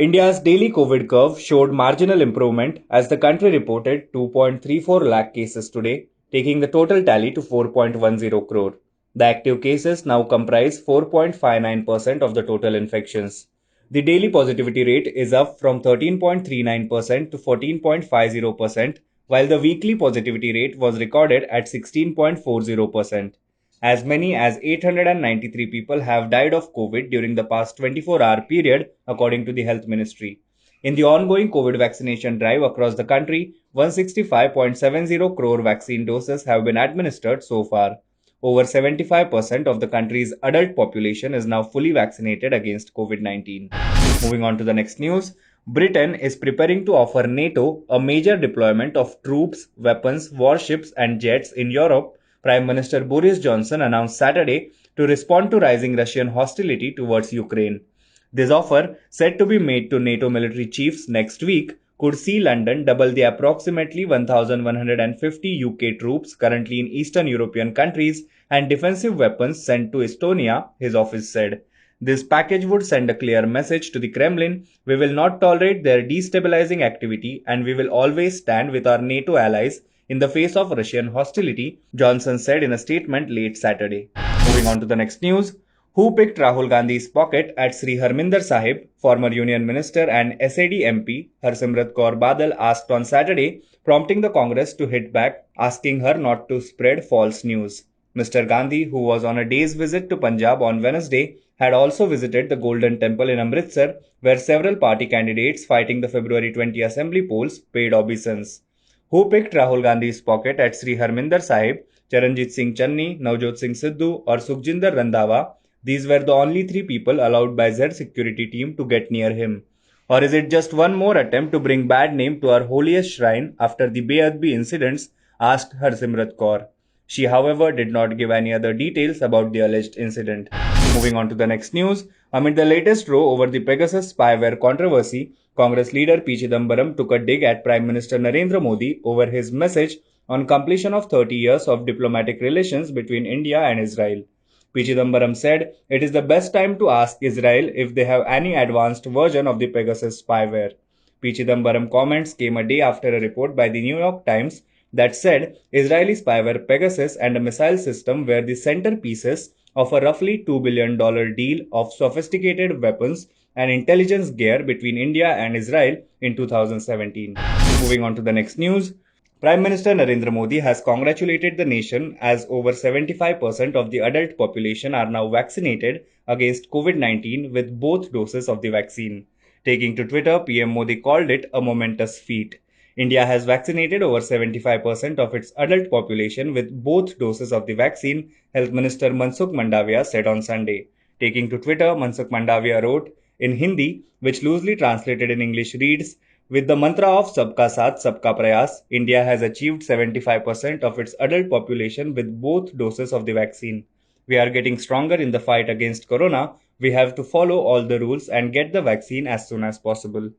India's daily COVID curve showed marginal improvement as the country reported 2.34 lakh cases today, taking the total tally to 4.10 crore. The active cases now comprise 4.59% of the total infections. The daily positivity rate is up from 13.39% to 14.50%, while the weekly positivity rate was recorded at 16.40%. As many as 893 people have died of COVID during the past 24-hour period, according to the Health Ministry. In the ongoing COVID vaccination drive across the country, 165.70 crore vaccine doses have been administered so far. Over 75% of the country's adult population is now fully vaccinated against COVID-19. Moving on to the next news, Britain is preparing to offer NATO a major deployment of troops, weapons, warships, and jets in Europe. Prime Minister Boris Johnson announced Saturday to respond to rising Russian hostility towards Ukraine. This offer, said to be made to NATO military chiefs next week, could see London double the approximately 1,150 UK troops currently in Eastern European countries and defensive weapons sent to Estonia, his office said. This package would send a clear message to the Kremlin: we will not tolerate their destabilizing activity and we will always stand with our NATO allies in the face of Russian hostility, Johnson said in a statement late Saturday. Moving on to the next news. Who picked Rahul Gandhi's pocket at Sri Harminder Sahib? Former Union Minister and SAD MP Harsimrat Kaur Badal asked on Saturday, prompting the Congress to hit back, asking her not to spread false news. Mr. Gandhi, who was on a day's visit to Punjab on Wednesday, had also visited the Golden Temple in Amritsar, where several party candidates fighting the February 20 assembly polls paid obeisance. Who picked Rahul Gandhi's pocket at Sri Harminder Sahib? Charanjit Singh Channi, Navjot Singh Sidhu or Sukhjinder Randhawa? These were the only three people allowed by Z security team to get near him. Or is it just one more attempt to bring bad name to our holiest shrine after the Beadbi incidents? Asked Harsimrat Kaur. She, however, did not give any other details about the alleged incident. Moving on to the next news, amid the latest row over the Pegasus spyware controversy, Congress leader P Chidambaram took a dig at Prime Minister Narendra Modi over his message on completion of 30 years of diplomatic relations between India and Israel. P Chidambaram said it is the best time to ask Israel if they have any advanced version of the Pegasus spyware. P Chidambaram comments came a day after a report by the New York Times that said Israeli spyware Pegasus and a missile system were the centerpieces of a roughly $2 billion deal of sophisticated weapons and intelligence gear between India and Israel in 2017. Moving on to the next news, Prime Minister Narendra Modi has congratulated the nation as over 75% of the adult population are now vaccinated against COVID-19 with both doses of the vaccine. Taking to Twitter, PM Modi called it a momentous feat. India has vaccinated over 75% of its adult population with both doses of the vaccine, Health Minister Mansukh Mandavia said on Sunday. Taking to Twitter, Mansukh Mandavia wrote in Hindi, which loosely translated in English reads, with the mantra of Sabka Saath, Sabka Prayas, India has achieved 75% of its adult population with both doses of the vaccine. We are getting stronger in the fight against corona. We have to follow all the rules and get the vaccine as soon as possible.